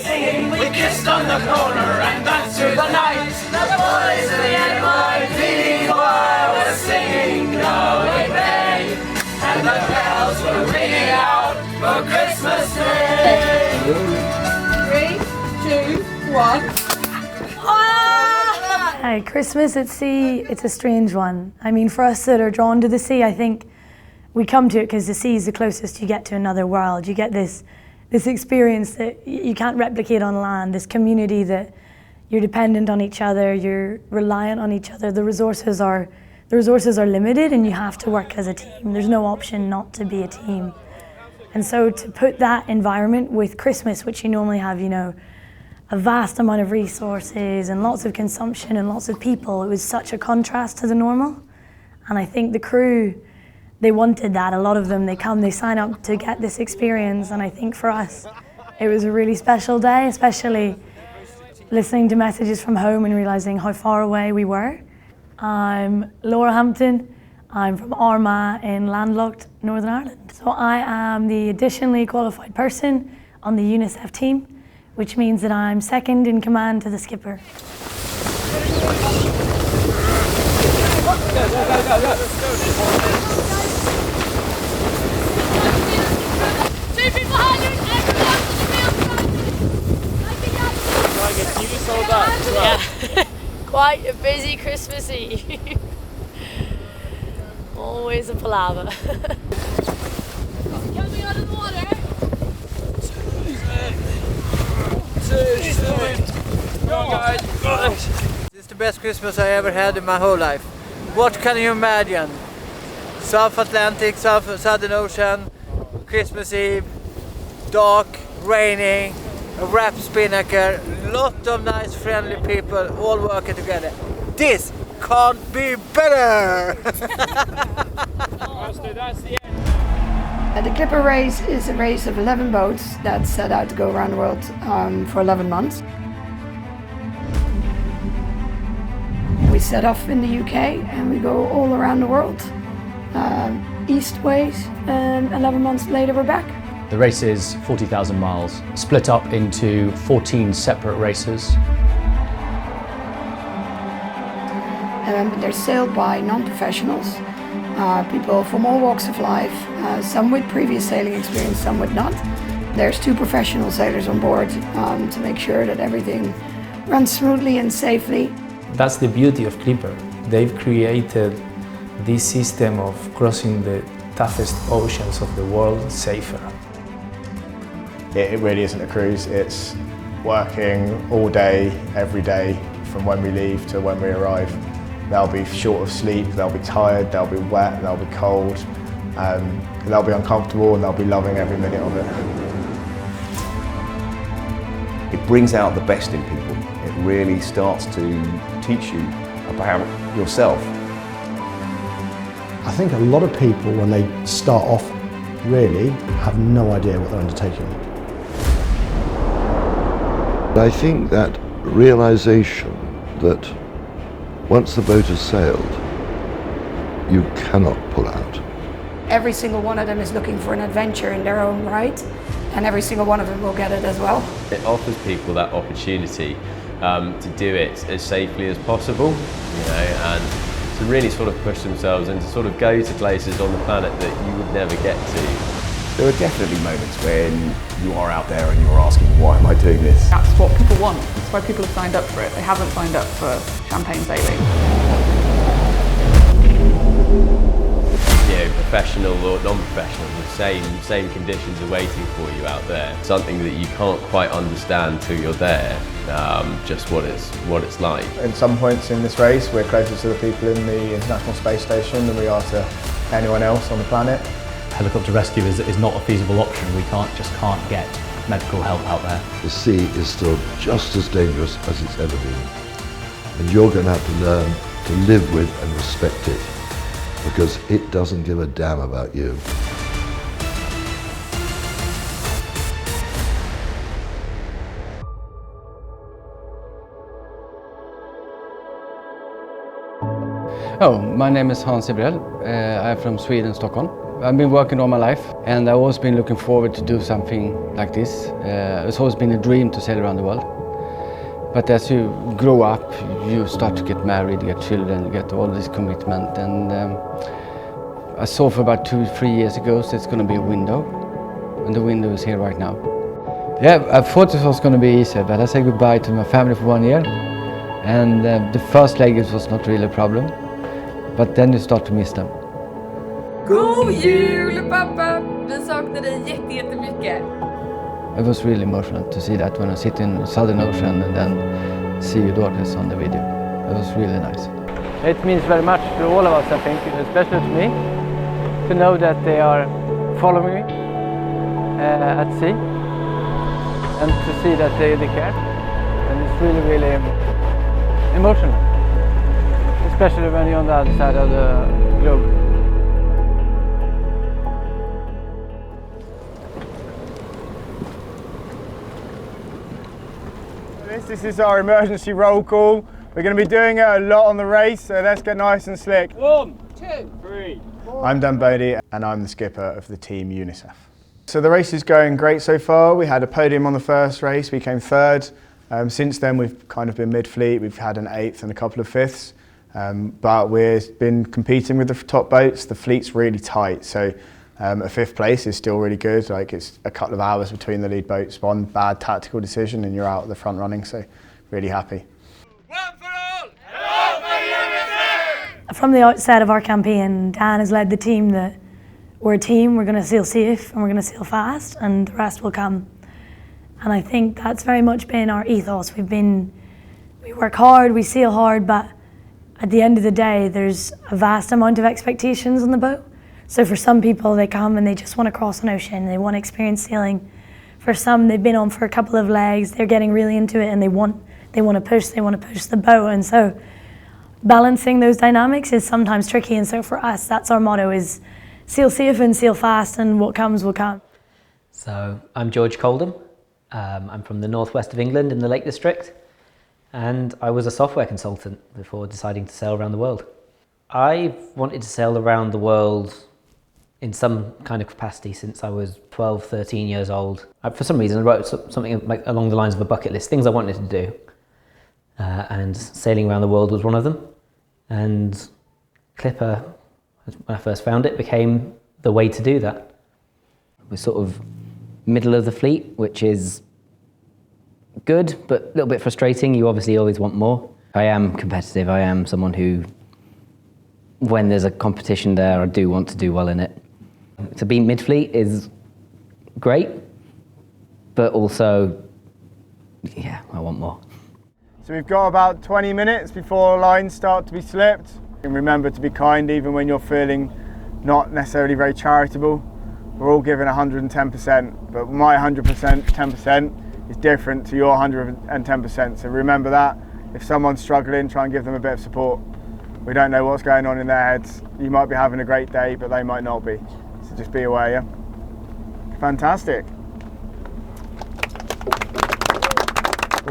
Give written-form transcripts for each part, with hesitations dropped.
singing, we kissed on the corner and danced through the night. The boys of the NYPD choir were singing Going Bay, and the bells were ringing out for Christmas Day. 3, 2, 1. Hi, Christmas at sea, it's a strange one. I mean, for us that are drawn to the sea, I think we come to it because the sea is the closest you get to another world. You get this experience that you can't replicate on land, this community that you're dependent on each other, you're reliant on each other. The resources are limited and you have to work as a team. There's no option not to be a team. And so to put that environment with Christmas, which you normally have, you know, a vast amount of resources and lots of consumption and lots of people, it was such a contrast to the normal. And I think the crew, they wanted that. A lot of them, they come, they sign up to get this experience. And I think for us, it was a really special day, especially listening to messages from home and realizing how far away we were. I'm Laura Hampton. I'm from Armagh in landlocked Northern Ireland. So I am the additionally qualified person on the UNICEF team, which means that I'm second in command to the skipper. Two people hiding, everyone on the field. Yeah, quite a busy Christmas Eve. Always a palaver. Coming out of the water. Come on, guys. This is the best Christmas I ever had in my whole life. What can you imagine? South Atlantic, Southern Ocean, Christmas Eve, dark, raining, a wrapped spinnaker, lot of nice friendly people all working together. This can't be better! That's the end. The Clipper race is a race of 11 boats that set out to go around the world for 11 months. We set off in the UK and we go all around the world, east ways, and 11 months later we're back. The race is 40,000 miles, split up into 14 separate races. They're sailed by non-professionals, people from all walks of life, some with previous sailing experience, some with not. There's 2 professional sailors on board to make sure that everything runs smoothly and safely. That's the beauty of Clipper. They've created this system of crossing the toughest oceans of the world safer. It really isn't a cruise, it's working all day, every day, from when we leave to when we arrive. They'll be short of sleep, they'll be tired, they'll be wet, they'll be cold, they'll be uncomfortable and they'll be loving every minute of it. It brings out the best in people. It really starts to teach you about yourself. I think a lot of people, when they start off, really have no idea what they're undertaking. I think that realization that once the boat has sailed, you cannot pull out. Every single one of them is looking for an adventure in their own right, and every single one of them will get it as well. It offers people that opportunity to do it as safely as possible, you know, and to really sort of push themselves and to sort of go to places on the planet that you would never get to. There are definitely moments when you are out there and you're asking, why am I doing this? That's what people want. That's why people have signed up for it. They haven't signed up for champagne sailing. You know, professional or non-professional, the same conditions are waiting for you out there. Something that you can't quite understand till you're there, just what it's like. At some points in this race, we're closer to the people in the International Space Station than we are to anyone else on the planet. Helicopter rescue is not a feasible option. We just can't get medical help out there. The sea is still just as dangerous as it's ever been. And you're going to have to learn to live with and respect it, because it doesn't give a damn about you. Oh, my name is Hans Ibrel. I'm from Sweden, Stockholm. I've been working all my life, and I've always been looking forward to do something like this. It's always been a dream to sail around the world. But as you grow up, you start to get married, you get children, you get all this commitment. And I saw for about 2-3 years ago that it's going to be a window, and the window is here right now. Yeah, I thought it was going to be easy, but I said goodbye to my family for 1 year. And the first leg was not really a problem, but then you start to miss them. God jul pappa! Vi saknar dig jättemycket. It was really emotional to see that when I sit in the Southern Ocean and then see your daughters on the video. It was really nice. It means very much to all of us, I think, especially to me, to know that they are following me at sea and to see that they care. And it's really emotional, especially when you're on the other side of the globe. This is our emergency roll call. We're going to be doing it a lot on the race, so let's get nice and slick. 1, 2, 3, 4. I'm Dan Bodie and I'm the skipper of the team UNICEF. So the race is going great so far. We had a podium on the first race, we came third. Since then we've kind of been mid-fleet, we've had an 8th and a couple of 5ths. But we've been competing with the top boats. The fleet's really tight, so a 5th place is still really good. Like, it's a couple of hours between the lead boats. One bad tactical decision and you're out at the front running, so really happy. From the outset of our campaign, Dan has led the team that we're a team, we're going to sail safe and we're going to sail fast and the rest will come. And I think that's very much been our ethos. We work hard, we sail hard, but at the end of the day, there's a vast amount of expectations on the boat. So for some people, they come and they just want to cross an ocean, they want to experience sailing. For some, they've been on for a couple of legs, they're getting really into it and they want to push the boat. And so balancing those dynamics is sometimes tricky. And so for us, that's our motto, is sail safe and sail fast, and what comes will come. So I'm George Coldham. I'm from the northwest of England in the Lake District, and I was a software consultant before deciding to sail around the world. I've wanted to sail around the world in some kind of capacity since I was 12, 13 years old. For some reason I wrote something like along the lines of a bucket list, things I wanted to do, and sailing around the world was one of them. And Clipper, when I first found it, became the way to do that. We're sort of middle of the fleet, which is good, but a little bit frustrating. You obviously always want more. I am competitive. I am someone who, when there's a competition there, I do want to do well in it. To be mid-fleet is great, but also, yeah, I want more. So we've got about 20 minutes before lines start to be slipped. And remember to be kind even when you're feeling not necessarily very charitable. We're all giving 110%, but my 10% is different to your 110%. So remember that. If someone's struggling, try and give them a bit of support. We don't know what's going on in their heads. You might be having a great day, but they might not be. So just be aware, yeah? Fantastic.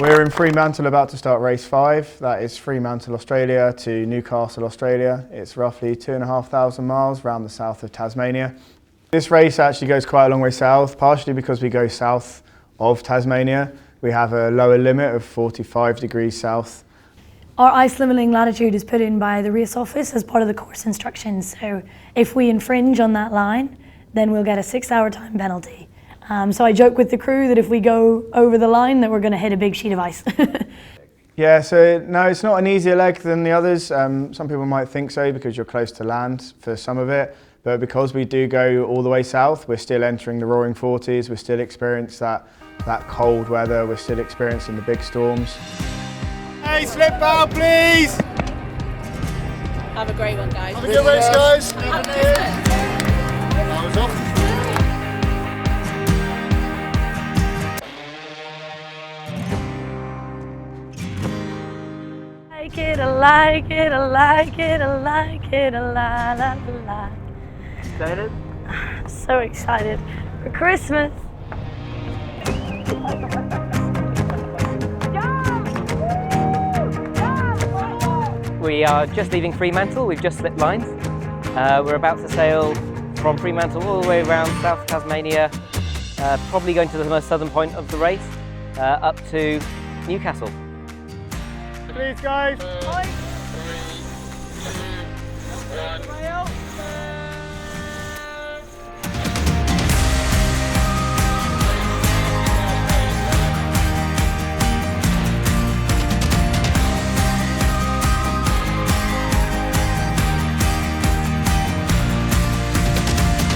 We're in Fremantle, about to start race 5. That is Fremantle, Australia to Newcastle, Australia. It's roughly 2,500 miles around the south of Tasmania. This race actually goes quite a long way south, partially because we go south of Tasmania. We have a lower limit of 45 degrees south. Our ice limiting latitude is put in by the race office as part of the course instructions. So if we infringe on that line, then we'll get a 6-hour time penalty. So I joke with the crew that if we go over the line, that we're going to hit a big sheet of ice. Yeah, so no, it's not an easier leg than the others. Some people might think so because you're close to land for some of it. But because we do go all the way south, we're still entering the roaring 40s. We're still experiencing that cold weather. We're still experiencing the big storms. Hey, slip out, please! Have a great one, guys. Have a good race, guys. Have a good one. I like it, I like it, I like it, I like it, la la la. Excited? I'm so excited for Christmas. We are just leaving Fremantle, we've just slipped lines. We're about to sail from Fremantle all the way around South Tasmania, probably going to the most southern point of the race, up to Newcastle. Please guys.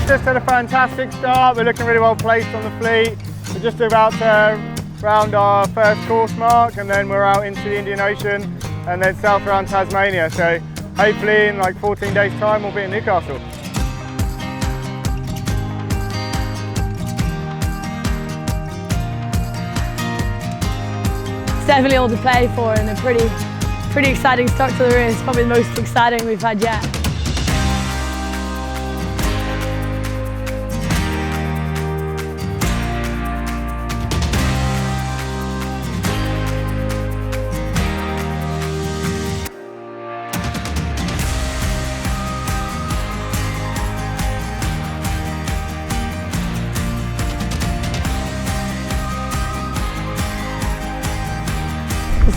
Just had a fantastic start. We're looking really well placed on the fleet. We're just about to round our first course mark, and then we're out into the Indian Ocean and then south around Tasmania. So hopefully in like 14 days time we'll be in Newcastle. It's definitely all to play for, and a pretty exciting start to the race. Probably the most exciting we've had yet.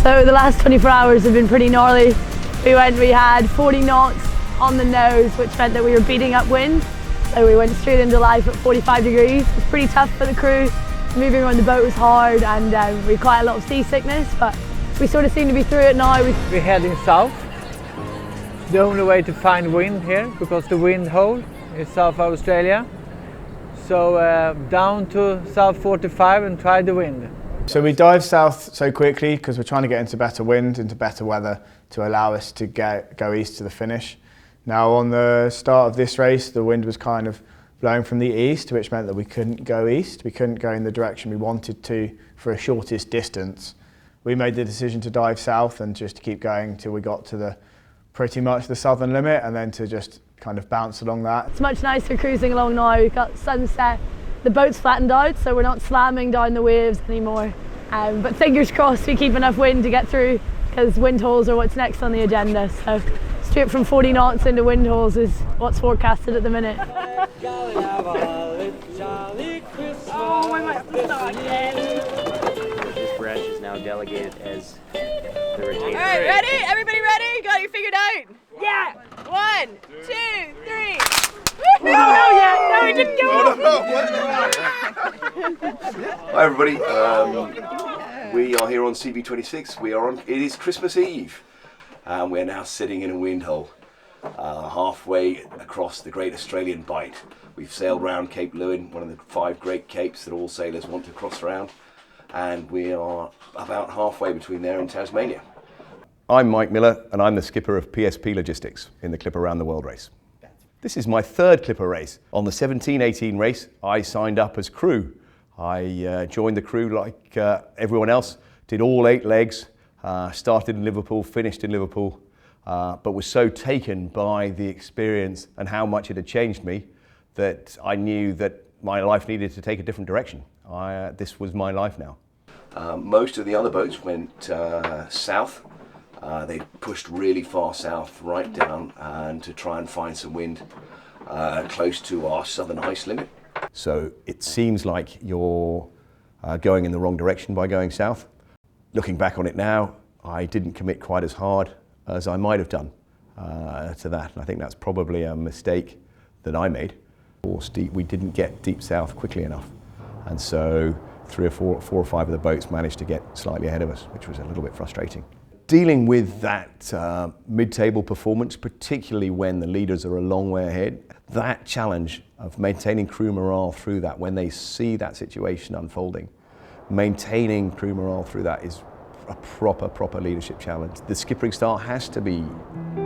So the last 24 hours have been pretty gnarly. We had 40 knots on the nose, which meant that we were beating up wind. So we went straight into life at 45 degrees. It was pretty tough for the crew. Moving around the boat was hard, and we had quite a lot of seasickness, but we sort of seem to be through it now. We're heading south. The only way to find wind here, because the wind hole is South Australia. So down to South 45 and try the wind. So we dive south so quickly because we're trying to get into better wind, into better weather to allow us to go east to the finish. Now on the start of this race, the wind was kind of blowing from the east, which meant that we couldn't go east. We couldn't go in the direction we wanted to for a shortest distance. We made the decision to dive south and just to keep going till we got to pretty much the southern limit, and then to just kind of bounce along that. It's much nicer cruising along now. We've got sunset. The boat's flattened out, so we're not slamming down the waves anymore. But fingers crossed we keep enough wind to get through, because wind holes are what's next on the agenda. So straight from 40 knots into wind holes is what's forecasted at the minute. This branch is now delegated as the retainer. All right, ready? Everybody ready? Got it figured out? Yeah. 1, 2, 3. No, yeah, no, we didn't go. Hi everybody, we are here on CV26. It is Christmas Eve, and we're now sitting in a wind hole halfway across the Great Australian Bight. We've sailed round Cape Lewin, one of the 5 great capes that all sailors want to cross around, and we are about halfway between there and Tasmania. I'm Mike Miller, and I'm the skipper of PSP Logistics in the Clipper Around the World race. This is my 3rd Clipper race. On the 17-18 race, I signed up as crew. I joined the crew like everyone else, did all 8 legs, started in Liverpool, finished in Liverpool, but was so taken by the experience and how much it had changed me that I knew that my life needed to take a different direction. This was my life now. Most of the other boats went south. They pushed really far south, right down, and to try and find some wind close to our southern ice limit. So it seems like you're going in the wrong direction by going south. Looking back on it now, I didn't commit quite as hard as I might have done to that. And I think that's probably a mistake that I made. We didn't get deep south quickly enough. And so 3 or 4 or 5 of the boats managed to get slightly ahead of us, which was a little bit frustrating. Dealing with that mid-table performance, particularly when the leaders are a long way ahead, that challenge of maintaining crew morale through that, when they see that situation unfolding, maintaining crew morale through that is a proper leadership challenge. The skippering style has to be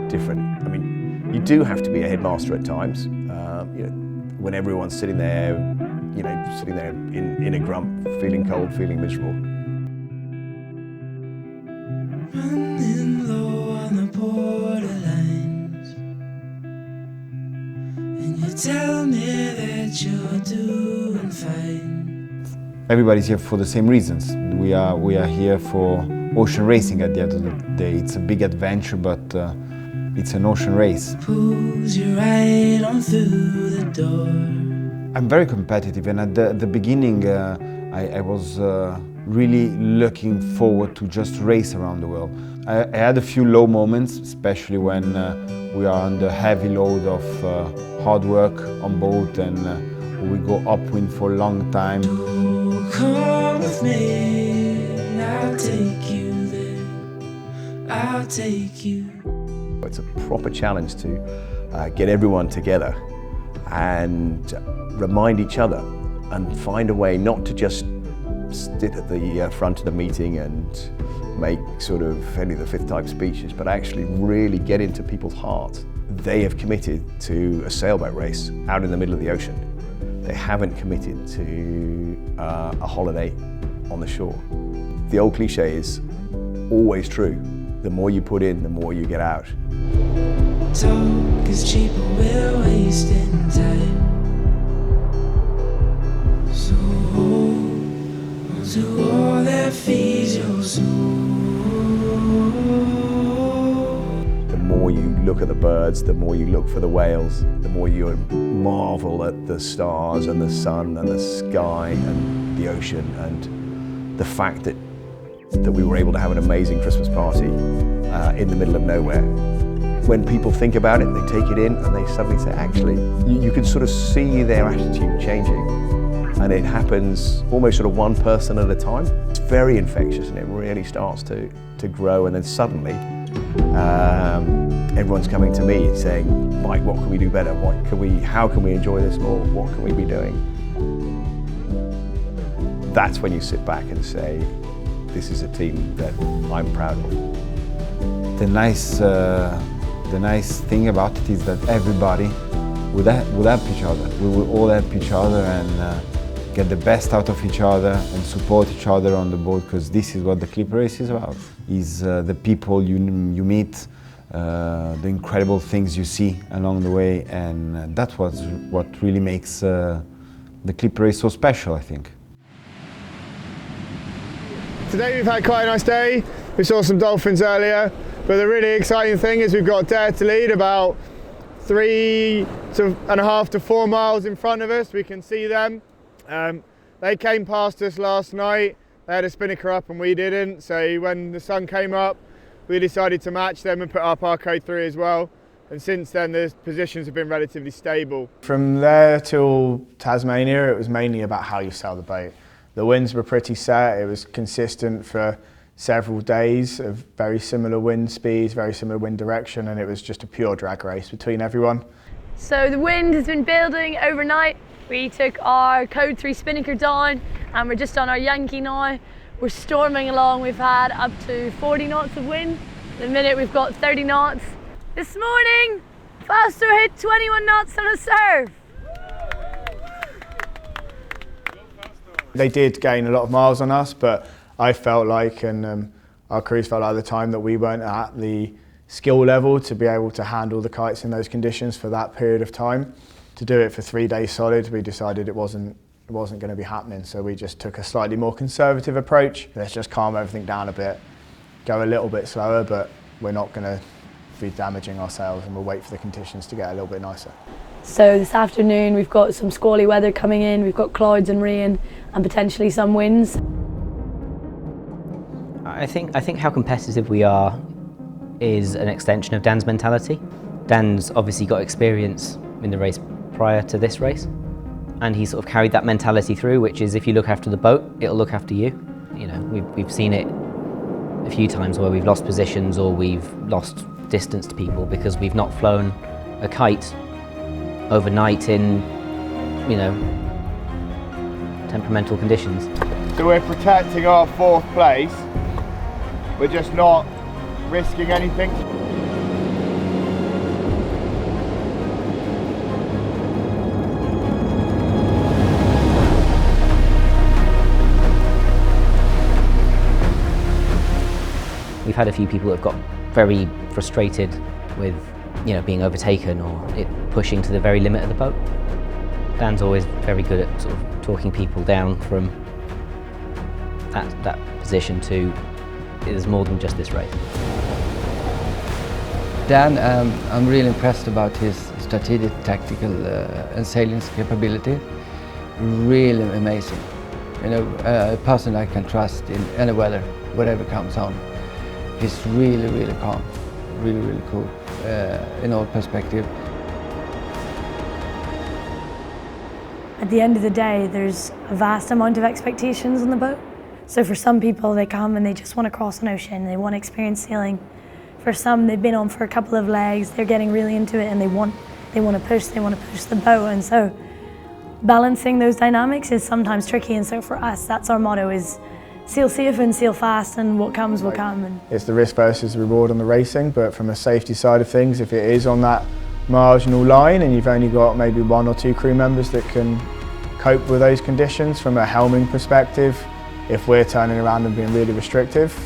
different. I mean, you do have to be a headmaster at times, when everyone's sitting there, sitting there in a grump, feeling cold, feeling miserable. Running low on the borderlines, and you tell me that you're doing fine. Everybody's here for the same reasons. We are here for ocean racing at the end of the day. It's a big adventure, but It's an ocean race. Pulls you right on through the door. I'm very competitive, and at the beginning I was really looking forward to just race around the world. I had a few low moments, especially when we are under heavy load of hard work on boat and we go upwind for a long time. Come with me, I'll take you there, I'll take you. It's a proper challenge to get everyone together and remind each other and find a way not to just sit at the front of the meeting and make sort of Henry V type speeches, but actually really get into people's hearts. They have committed to a sailboat race out in the middle of the ocean. They haven't committed to a holiday on the shore. The old cliche is always true. The more you put in, the more you get out. Talk is cheap, but we're wasting time. So hold on to all that feeds your soul. The more you look at the birds, the more you look for the whales, the more you marvel at the stars and the sun and the sky and the ocean, and the fact that we were able to have an amazing Christmas party in the middle of nowhere. When people think about it, they take it in and they suddenly say, actually, you can sort of see their attitude changing. And it happens almost sort of one person at a time. It's very infectious and it really starts to grow, and then suddenly everyone's coming to me saying, Mike, what can we do better? How can we enjoy this more? What can we be doing? That's when you sit back and say, this is a team that I'm proud of. The nice thing about it is that everybody would help each other. We will all help each other and get the best out of each other and support each other on the boat, because this is what the Clipper race is about. Is the people you meet, the incredible things you see along the way, and that's what really makes the Clipper race so special, I think. Today we've had quite a nice day. We saw some dolphins earlier, but the really exciting thing is we've got Dare to lead about 3.5 to 4 miles in front of us. We can see them. They came past us last night. They had a spinnaker up and we didn't, so when the sun came up we decided to match them and put up our code 3 as well, and since then the positions have been relatively stable. From there till Tasmania it was mainly about how you sail the boat. The winds were pretty set, it was consistent for several days of very similar wind speeds, very similar wind direction, and it was just a pure drag race between everyone. So the wind has been building overnight. We took our code 3 spinnaker down and we're just on our Yankee now. We're storming along, we've had up to 40 knots of wind. In a minute we've got 30 knots. This morning, faster hit 21 knots on a surf. They did gain a lot of miles on us, but I felt like, and our crews felt like at the time, that we weren't at the skill level to be able to handle the kites in those conditions for that period of time. To do it for 3 days solid, we decided it wasn't going to be happening, so we just took a slightly more conservative approach. Let's just calm everything down a bit, go a little bit slower, but we're not going to be damaging our sails, and we'll wait for the conditions to get a little bit nicer. So this afternoon we've got some squally weather coming in, we've got clouds and rain and potentially some winds. I think how competitive we are is an extension of Dan's mentality. Dan's obviously got experience in the race prior to this race, and he sort of carried that mentality through, which is if you look after the boat, it'll look after you. You know, we've seen it a few times where we've lost positions or we've lost distance to people because we've not flown a kite overnight in, you know, temperamental conditions. So we're protecting our 4th place, we're just not risking anything. We've had a few people that have got very frustrated with, you know, being overtaken or it pushing to the very limit of the boat. Dan's always very good at sort of talking people down from that position to there's more than just this race. Dan, I'm really impressed about his strategic, tactical and sailing capability. Really amazing. You know, a person I can trust in any weather, whatever comes on. He's really, really calm, really, really cool in all perspective. At the end of the day, there's a vast amount of expectations on the boat. So for some people, they come and they just want to cross an ocean, they want to experience sailing. For some, they've been on for a couple of legs, they're getting really into it and they want to push the boat. And so balancing those dynamics is sometimes tricky. And so for us, that's our motto, is sail safe and sail fast, and what comes will come. And it's the risk versus reward on the racing, but from a safety side of things, if it is on that marginal line and you've only got maybe 1 or 2 crew members that can cope with those conditions, from a helming perspective, if we're turning around and being really restrictive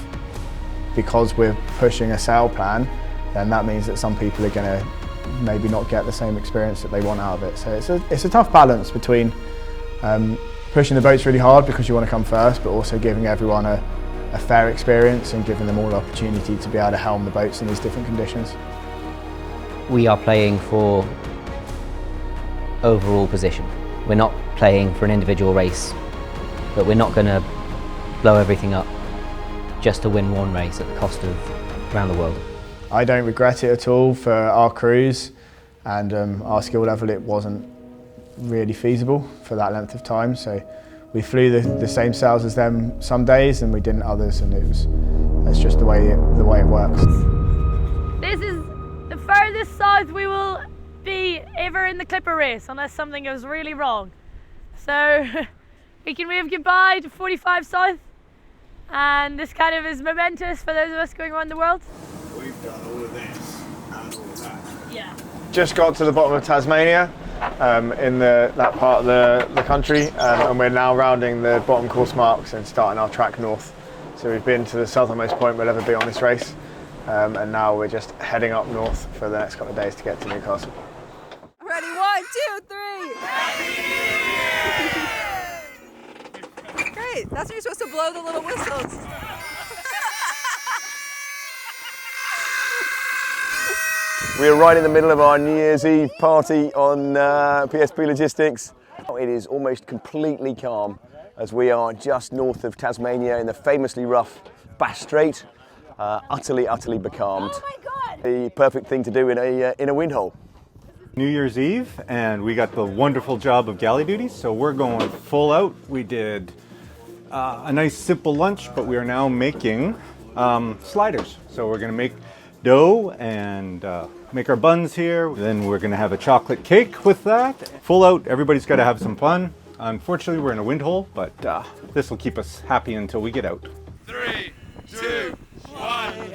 because we're pushing a sail plan, then that means that some people are going to maybe not get the same experience that they want out of it. So it's a tough balance between pushing the boats really hard because you want to come first, but also giving everyone a fair experience and giving them all opportunity to be able to helm the boats in these different conditions. We are playing for overall position. We're not playing for an individual race, but we're not going to blow everything up just to win one race at the cost of around the world. I don't regret it at all for our crews, and our skill level, it wasn't really feasible for that length of time. So we flew the same sails as them some days and we didn't others, and that's just the way it works. This is the furthest south we will be ever in the Clipper race, unless something goes really wrong. So we can wave goodbye to 45 south, and this kind of is momentous for those of us going around the world. We've done all of this and all of that. Yeah. Just got to the bottom of Tasmania, in that part of the country, and we're now rounding the bottom course marks and starting our track north. So we've been to the southernmost point we'll ever be on this race, and now we're just heading up north for the next couple of days to get to Newcastle. Ready, 1, 2, 3. Great, that's when you're supposed to blow the little whistles. We are right in the middle of our New Year's Eve party on PSP Logistics. It is almost completely calm as we are just north of Tasmania in the famously rough Bass Strait, utterly becalmed. Oh my God. The perfect thing to do in a wind hole. New Year's Eve, and we got the wonderful job of galley duties, so we're going full out. We did a nice simple lunch, but we are now making sliders. So we're going to make dough and make our buns here. Then we're going to have a chocolate cake with that. Full out, everybody's got to have some fun. Unfortunately, we're in a wind hole, but this will keep us happy until we get out. 3, 2, 1,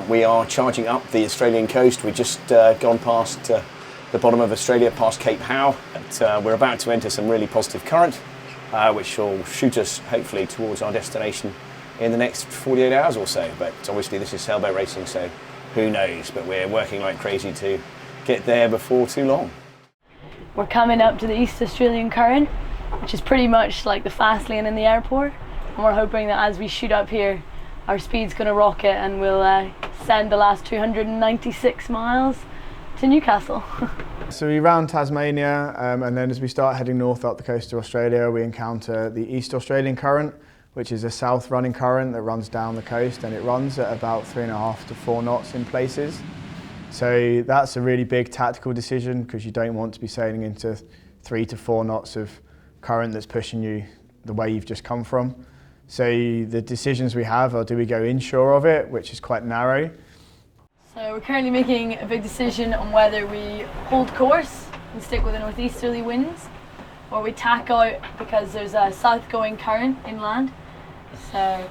We are charging up the Australian coast. We've just gone past the bottom of Australia, past Cape Howe. We're about to enter some really positive current, which will shoot us hopefully towards our destination in the next 48 hours or so. But obviously this is sailboat racing, so who knows? But we're working like crazy to get there before too long. We're coming up to the East Australian current, which is pretty much like the fast lane in the airport, and we're hoping that as we shoot up here, our speed's going to rocket and we'll send the last 296 miles to Newcastle. So we round Tasmania, and then as we start heading north up the coast of Australia, we encounter the East Australian current, which is a south running current that runs down the coast, and it runs at about 3.5 to 4 knots in places. So that's a really big tactical decision, because you don't want to be sailing into 3 to 4 knots of current that's pushing you the way you've just come from. So the decisions we have are, do we go inshore of it, which is quite narrow. So we're currently making a big decision on whether we hold course and stick with the northeasterly winds, or we tack out because there's a south-going current inland. So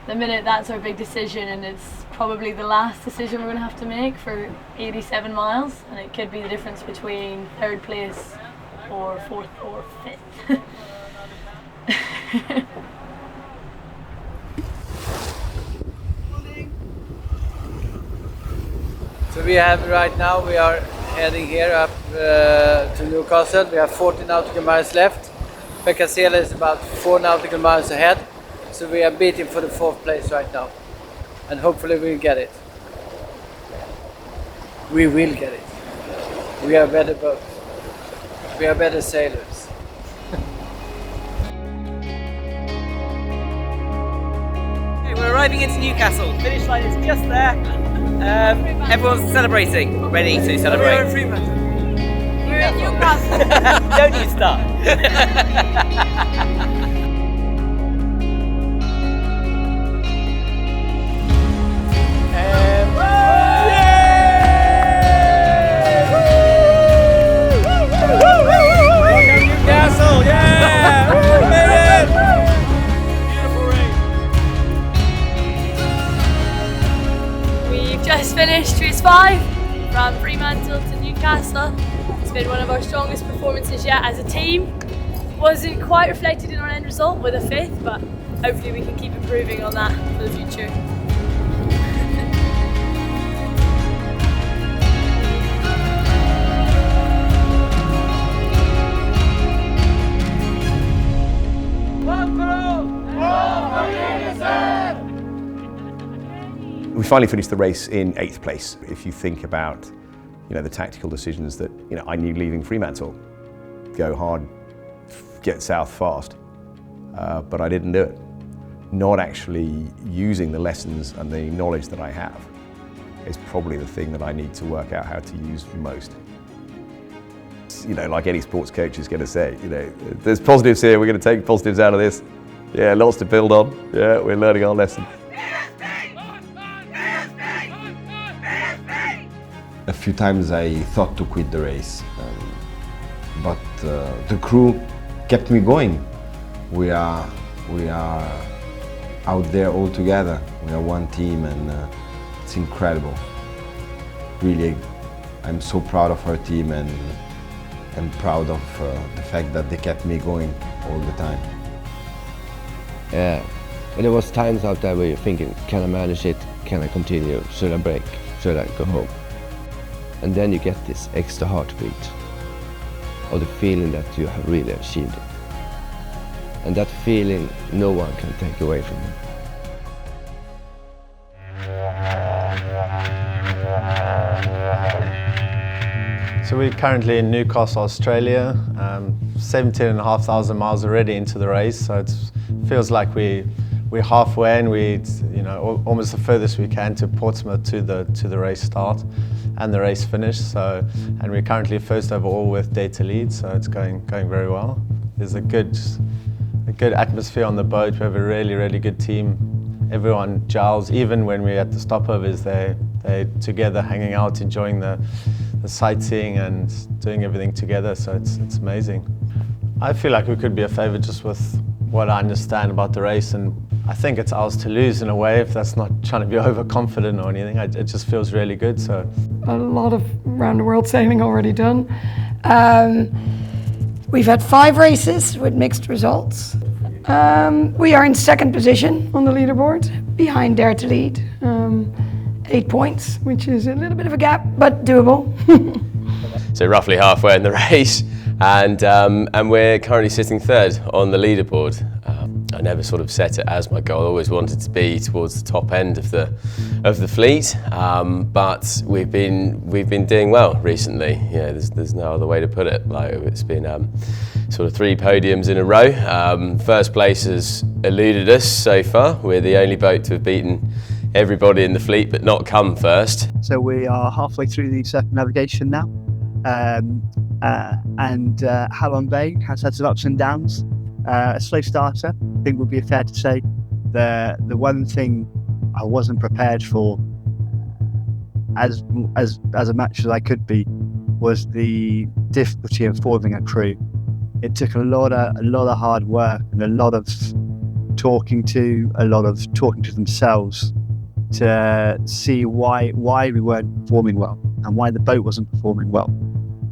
the minute that's our big decision, and it's probably the last decision we're going to have to make for 87 miles, and it could be the difference between 3rd place or 4th or 5th. So we have right now, we are heading here up to Newcastle. We have 40 nautical miles left. Becasela is about 4 nautical miles ahead. So we are beating for the 4th place right now. And hopefully we'll get it. We will get it. We are better boats. We are better sailors. Okay, we're arriving into Newcastle. Finish line is just there. Everyone's celebrating, ready to celebrate. We're in Fremantle. We're in Newcastle. Don't you start. Just finished Race 5 from Fremantle to Newcastle. It's been one of our strongest performances yet as a team. Wasn't quite reflected in our end result with a 5th, but hopefully we can keep improving on that for the future. We finally finished the race in 8th place. If you think about, the tactical decisions that, I knew leaving Fremantle, go hard, get south fast, but I didn't do it. Not actually using the lessons and the knowledge that I have is probably the thing that I need to work out how to use most. Like any sports coach is going to say, there's positives here, we're going to take positives out of this. Yeah, lots to build on. Yeah, we're learning our lessons. A few times I thought to quit the race, but the crew kept me going. We are out there all together. We are one team, and it's incredible. Really, I'm so proud of our team, and I'm proud of the fact that they kept me going all the time. Yeah, and there was times out there where you're thinking, can I manage it? Can I continue? Should I break? Should I go home? And then you get this extra heartbeat of the feeling that you have really achieved it. And that feeling no one can take away from you. So we're currently in Newcastle, Australia, 17,500 miles already into the race, so it feels like we're halfway, and we're almost the furthest we can to Portsmouth to the race start and the race finish. So, and we're currently first overall with data lead, so it's going very well. There's a good atmosphere on the boat. We have a really good team. Everyone gels, even when we're at the stopovers. They're together, hanging out, enjoying the sightseeing and doing everything together. So it's amazing. I feel like we could be a favourite just with what I understand about the race, and I think it's ours to lose in a way, if that's not trying to be overconfident or anything. It just feels really good. So a lot of round the world sailing already done. We've had 5 races with mixed results. We are in 2nd position on the leaderboard, behind Dare to Lead. 8 points, which is a little bit of a gap, but doable. So roughly halfway in the race, and we're currently sitting 3rd on the leaderboard. I never sort of set it as my goal. I always wanted to be towards the top end of the fleet, but we've been doing well recently. Yeah, there's no other way to put it. Like, it's been sort of 3 podiums in a row. 1st place has eluded us so far. We're the only boat to have beaten everybody in the fleet but not come first. So we are halfway through the circumnavigation now, and Halon Bay has had some ups and downs. A slow starter, I think would be fair to say. The one thing I wasn't prepared for as a match as I could be was the difficulty of forming a crew. It took a lot of hard work and a lot of talking to themselves to see why we weren't performing well and why the boat wasn't performing well.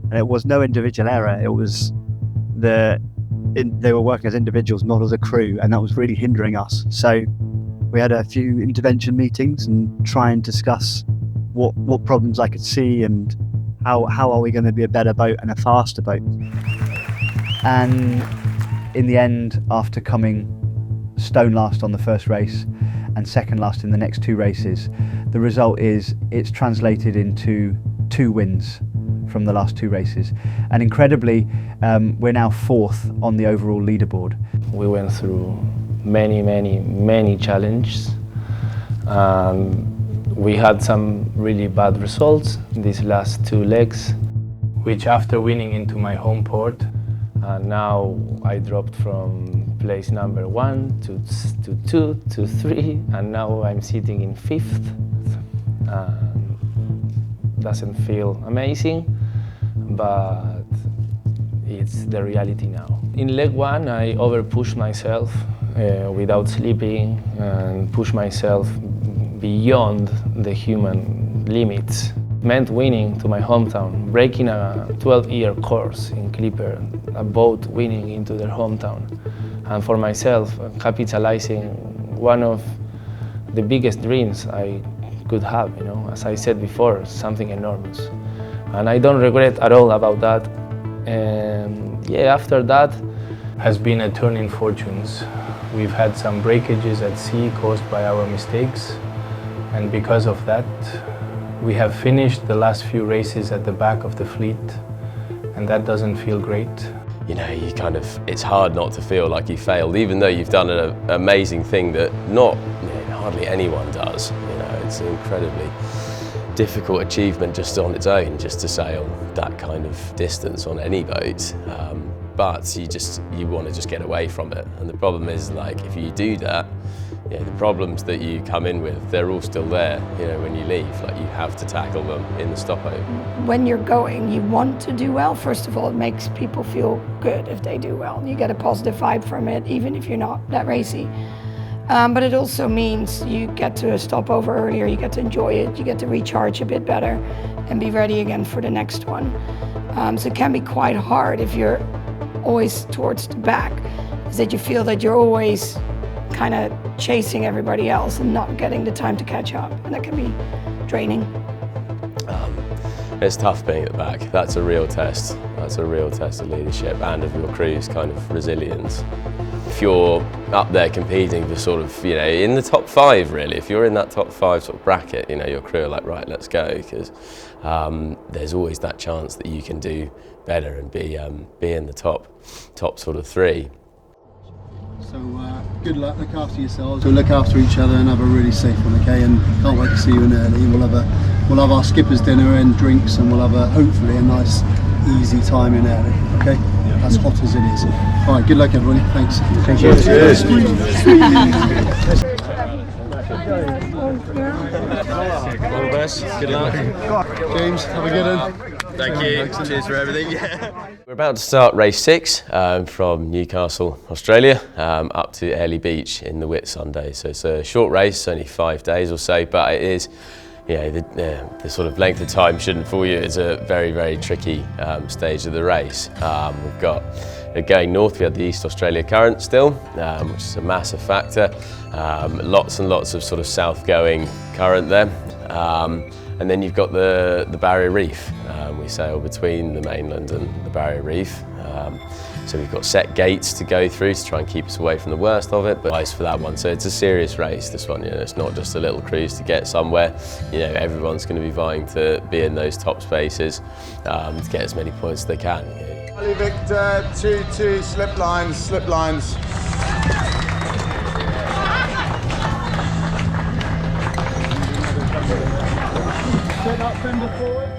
And it was no individual error. It was they were working as individuals, not as a crew, and that was really hindering us. So we had a few intervention meetings and try and discuss what problems I could see and how are we going to be a better boat and a faster boat. And in the end, after coming stone last on the first race and second last in the next 2 races, the result is it's translated into 2 wins from the last 2 races. And incredibly, we're now 4th on the overall leaderboard. We went through many challenges. We had some really bad results in these last 2 legs, which after winning into my home port, now I dropped from place number 1 to 2 to 3, and now I'm sitting in 5th. Doesn't feel amazing, but it's the reality now. In leg 1, I overpushed myself without sleeping and pushed myself beyond the human limits. It meant winning to my hometown, breaking a 12-year course in Clipper, a boat winning into their hometown. And for myself, capitalizing one of the biggest dreams I could have, you know, as I said before, something enormous. And I don't regret at all about that. And yeah, after that has been a turn in fortunes. We've had some breakages at sea caused by our mistakes, and because of that, we have finished the last few races at the back of the fleet, and that doesn't feel great. You know, it's hard not to feel like you failed, even though you've done an amazing thing that hardly anyone does. You know, it's an incredibly difficult achievement just on its own, just to sail that kind of distance on any boat. But you want to just get away from it. And the problem is, like, if you do that, the problems that you come in with, they're all still there, you know, when you leave. Like, you have to tackle them in the stopover. When you're going, you want to do well. First of all, it makes people feel good if they do well. You get a positive vibe from it, even if you're not that racy. But it also means you get to stop over earlier, you get to enjoy it, you get to recharge a bit better and be ready again for the next one. So it can be quite hard if you're always towards the back, is that you feel that you're always kind of chasing everybody else and not getting the time to catch up, and that can be draining. It's tough being at the back. That's a real test. That's a real test of leadership and of your crew's kind of resilience. If you're up there competing for sort of, you know, in the top 5 really, if you're in that top 5 sort of bracket, you know, your crew are like, right, let's go, because there's always that chance that you can do better and be in the top sort of 3. So good luck, look after yourselves, so look after each other and have a really safe one, okay? And can't wait to see you in Airlie. We'll have our skipper's dinner and drinks, and we'll have hopefully a nice easy time in Airlie, okay? Yeah. As hot as it is. All right, good luck everybody, thanks. Thank you. Cheers. All the best, good luck. James, have a good one. Thank you, cheers for everything. We're about to start race 6 from Newcastle, Australia, up to Airlie Beach in the Whitsundays. So it's a short race, only 5 days or so, but it is, you know, the sort of length of time shouldn't fool you. It's a very tricky stage of the race. We've got, going north, we have the East Australia current still, which is a massive factor. Lots and lots of sort of south-going current there. And then you've got the Barrier Reef. We sail between the mainland and the Barrier Reef. So we've got set gates to go through to try and keep us away from the worst of it, but ice for that one. So it's a serious race, this one. You know, it's not just a little cruise to get somewhere. You know, everyone's going to be vying to be in those top spaces to get as many points as they can. Charlie Victor, 2-2, slip lines. Set up, fender forward.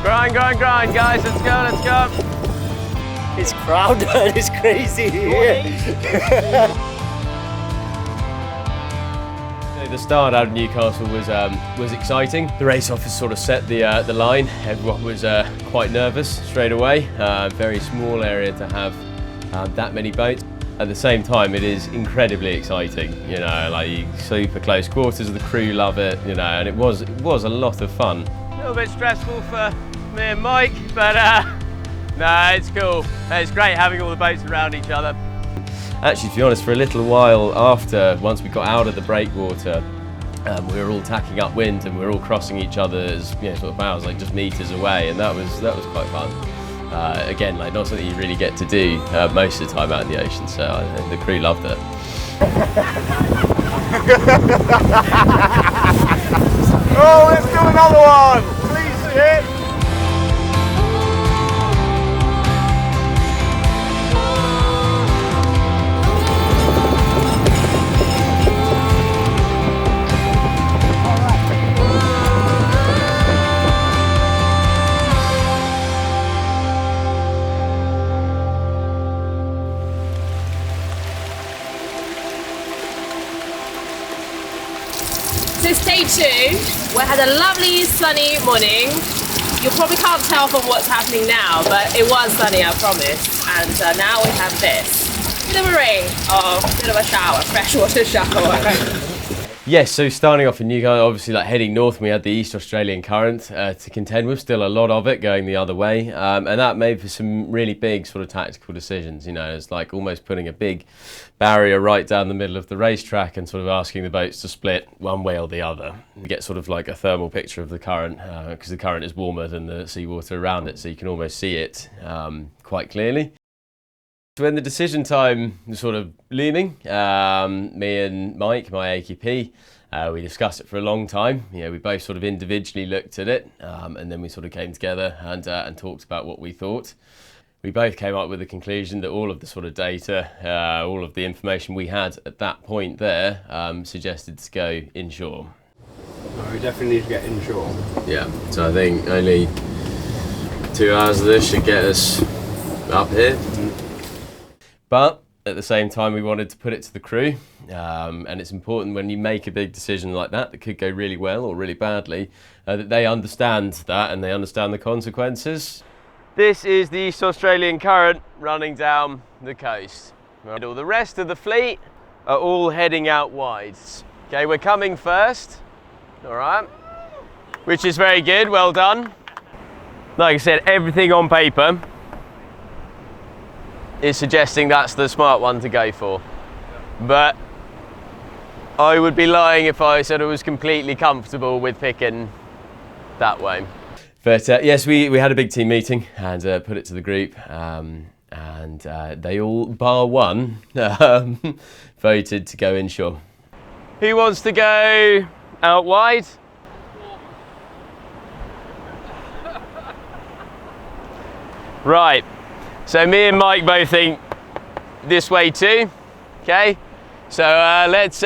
Grind, guys, let's go. It's crowded, it's crazy here. The start out of Newcastle was exciting. The race officer sort of set the line. Everyone was quite nervous straight away. Very small area to have that many boats. At the same time, it is incredibly exciting. You know, like super close quarters. The crew love it. You know, and it was a lot of fun. A little bit stressful for me and Mike, but no, it's cool. It's great having all the boats around each other. Actually, to be honest, for a little while after, once we got out of the breakwater, we were all tacking upwind and we were all crossing each other's, sort of bows, like just meters away, and that was quite fun. Again, like not something you really get to do most of the time out in the ocean, so the crew loved it. Oh, let's do another one! Please hit! So it's day 2. We had a lovely sunny morning. You probably can't tell from what's happening now, but it was sunny, I promise. And now we have this. Bit of a rain, or a bit of a shower, freshwater shower. Yes, so starting off in Newcastle, obviously like heading north, we had the East Australian current to contend with, still a lot of it going the other way, and that made for some really big sort of tactical decisions. It's like almost putting a big barrier right down the middle of the racetrack and sort of asking the boats to split one way or the other. You get sort of like a thermal picture of the current, because the current is warmer than the seawater around it, so you can almost see it quite clearly. When the decision time was sort of looming, me and Mike, my AQP, we discussed it for a long time. We both sort of individually looked at it, and then we sort of came together and talked about what we thought. We both came up with the conclusion that all of the sort of data, all of the information we had at that point there, suggested to go inshore. No, we definitely need to get inshore. Yeah, so I think only 2 hours of this should get us up here. But at the same time, we wanted to put it to the crew, and it's important when you make a big decision like that could go really well or really badly, that they understand that and they understand the consequences. This is the East Australian current running down the coast. All the rest of the fleet are all heading out wide. Okay, we're coming first, all right, which is very good, well done. Like I said, everything on paper is suggesting that's the smart one to go for. But I would be lying if I said I was completely comfortable with picking that way. But yes, we had a big team meeting and put it to the group, and they all, bar one, voted to go inshore. Who wants to go out wide? Right. So me and Mike both think this way too, okay? So let's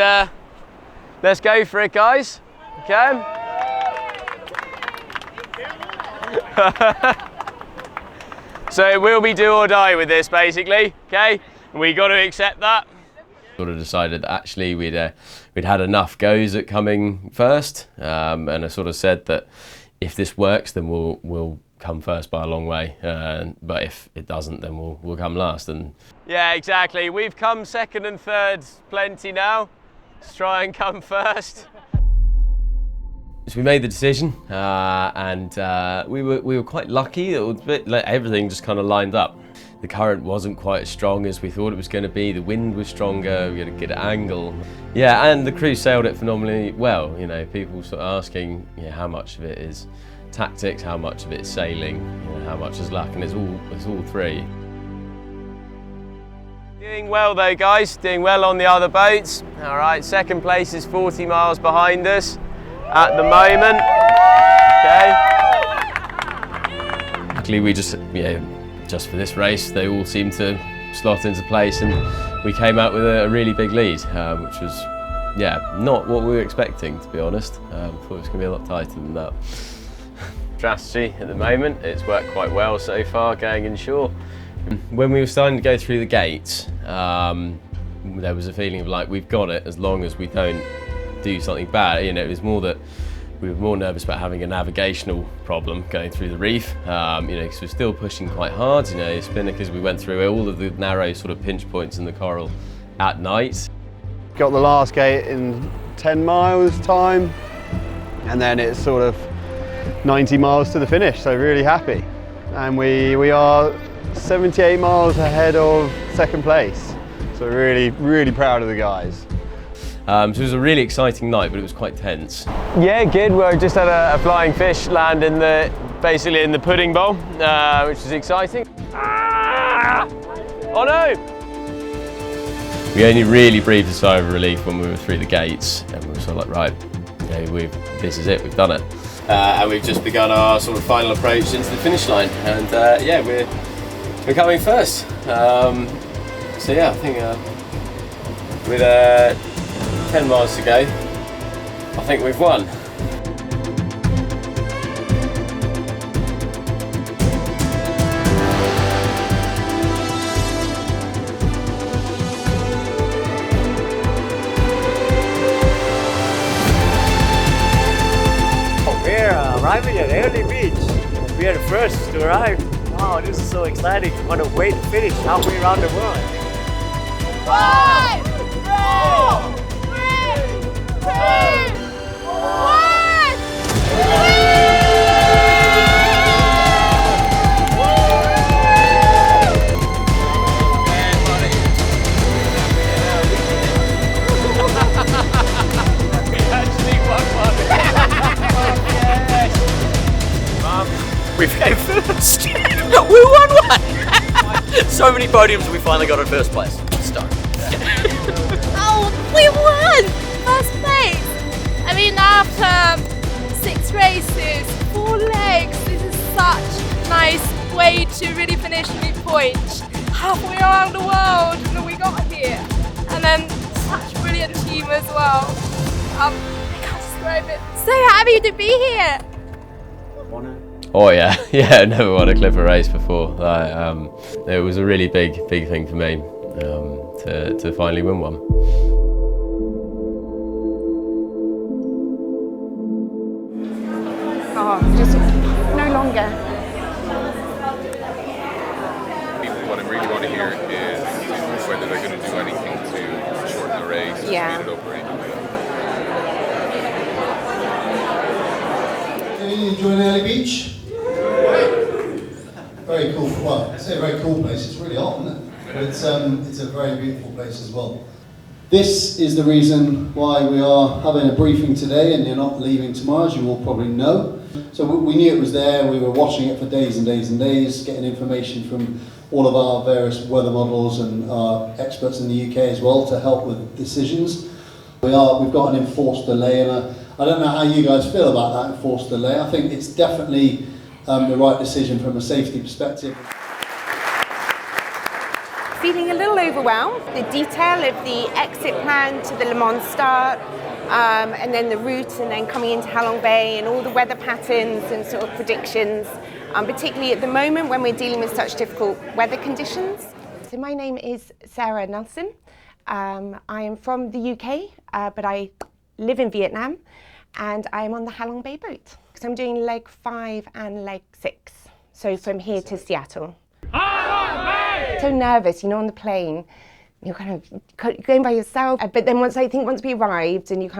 go for it, guys, okay? So it will be do or die with this, basically, okay? We got to accept that. Sort of decided that actually we'd had enough goes at coming first, and I sort of said that if this works, then we'll come first by a long way, but if it doesn't, then we'll come last. And yeah, exactly. We've come second and third plenty now. Let's try and come first. So we made the decision, and we were quite lucky. It was a bit like everything just kind of lined up. The current wasn't quite as strong as we thought it was going to be. The wind was stronger. We had a good angle. Yeah, and the crew sailed it phenomenally well. People sort of asking, how much of it is tactics, how much of it's sailing, how much is luck, and it's all three. Doing well though, guys, doing well on the other boats. All right, second place is 40 miles behind us at the moment. Okay. Luckily we just for this race, they all seemed to slot into place, and we came out with a really big lead, which was, not what we were expecting, to be honest. Thought it was going to be a lot tighter than that. Strategy at the moment, it's worked quite well so far going inshore. When we were starting to go through the gates, there was a feeling of like, we've got it as long as we don't do something bad. It was more that we were more nervous about having a navigational problem going through the reef, because we're still pushing quite hard, spinnakers. We went through all of the narrow sort of pinch points in the coral at night. Got the last gate in 10 miles time, and then it's sort of 90 miles to the finish, so really happy. And we are 78 miles ahead of second place. So really, really proud of the guys. So it was a really exciting night, but it was quite tense. Yeah, good. We just had a flying fish land basically in the pudding bowl, which is exciting. Ah! Oh no! We only really breathed a sigh of relief when we were through the gates, and we were sort of like, right, this is it, we've done it. And we've just begun our sort of final approach into the finish line, and yeah, we're coming first. So yeah, I think with 10 miles to go, I think we've won. Arriving at Airlie Beach. We are the first to arrive. Wow, this is so exciting. What a way to finish halfway around the world. 5, 4, 3, 2, 1. We came first. We won one. So many podiums, we finally got in first place. Stoked. Oh, we won! First place! I mean, after 6 races, 4 legs, this is such a nice way to really finish midpoint. Halfway around the world, and we got here. And then such a brilliant team as well. I can't describe it. So happy to be here. Oh yeah, yeah, never won a Clipper race before. It was a really big thing for me to finally win one. Oh, just no longer. What I really want to hear is whether they're going to do anything to shorten the race, speed it up or anything like that. Are you enjoying Airlie Beach? Very cool. Well, I say a very cool place. It's really hot, isn't it? But it's a very beautiful place as well. This is the reason why we are having a briefing today, and you're not leaving tomorrow, as you all probably know. So we knew it was there. We were watching it for days and days and days, getting information from all of our various weather models and our experts in the UK as well to help with decisions. We've got an enforced delay, and I don't know how you guys feel about that enforced delay. I think it's definitely the right decision from a safety perspective. Feeling a little overwhelmed. The detail of the exit plan to the Le Mans start, and then the route, and then coming into Halong Bay, and all the weather patterns and sort of predictions, particularly at the moment when we're dealing with such difficult weather conditions. So my name is Sarah Nelson. I am from the UK, but I live in Vietnam, and I am on the Halong Bay boat. So I'm doing leg 5 and leg 6. So from here to Seattle. So nervous, you know, on the plane. You're kind of going by yourself. But then once we arrived, and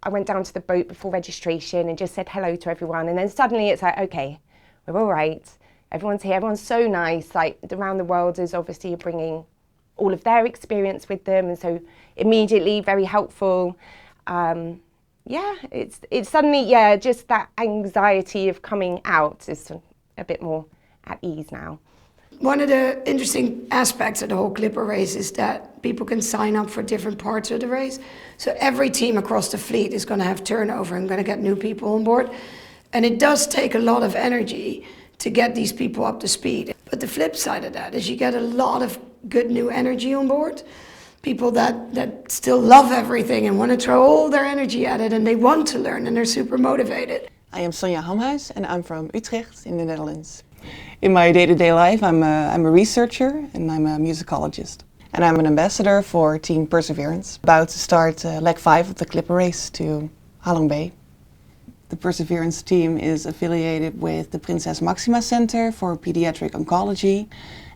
I went down to the boat before registration and just said hello to everyone. And then suddenly it's like, okay, we're all right. Everyone's here. Everyone's so nice. Like, the Round the Worlders obviously are bringing all of their experience with them, and so immediately very helpful. Yeah, it's suddenly, just that anxiety of coming out is a bit more at ease now. One of the interesting aspects of the whole Clipper race is that people can sign up for different parts of the race. So every team across the fleet is going to have turnover and going to get new people on board. And it does take a lot of energy to get these people up to speed. But the flip side of that is you get a lot of good new energy on board. People that still love everything and want to throw all their energy at it, and they want to learn, and they're super motivated. I am Sonja Hamhuis, and I'm from Utrecht in the Netherlands. In my day-to-day life, I'm a researcher, and I'm a musicologist. And I'm an ambassador for Team Perseverance, about to start leg 5 of the Clipper race to Halong Bay. The Perseverance team is affiliated with the Prinses Maxima Center for Pediatric Oncology,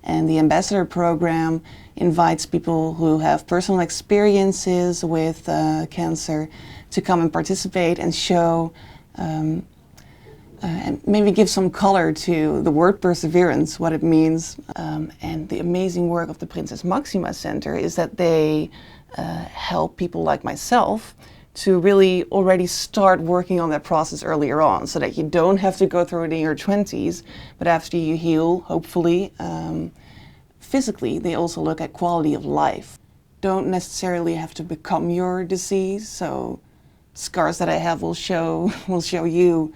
and the ambassador program invites people who have personal experiences with cancer to come and participate and show and maybe give some color to the word perseverance, what it means. And the amazing work of the Prinses Maxima Center is that they help people like myself to really already start working on that process earlier on, so that you don't have to go through it in your 20s, but after you heal, hopefully, physically, they also look at quality of life. Don't necessarily have to become your disease, so scars that I have will show you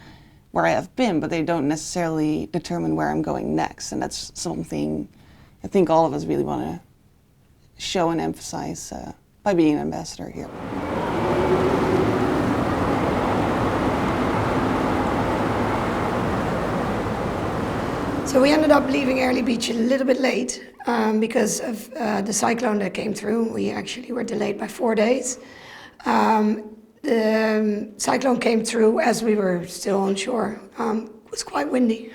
where I have been, but they don't necessarily determine where I'm going next. And that's something I think all of us really want to show and emphasize by being an ambassador here. So we ended up leaving Airlie Beach a little bit late because of the cyclone that came through. We actually were delayed by 4 days. The cyclone came through as we were still on shore. It was quite windy.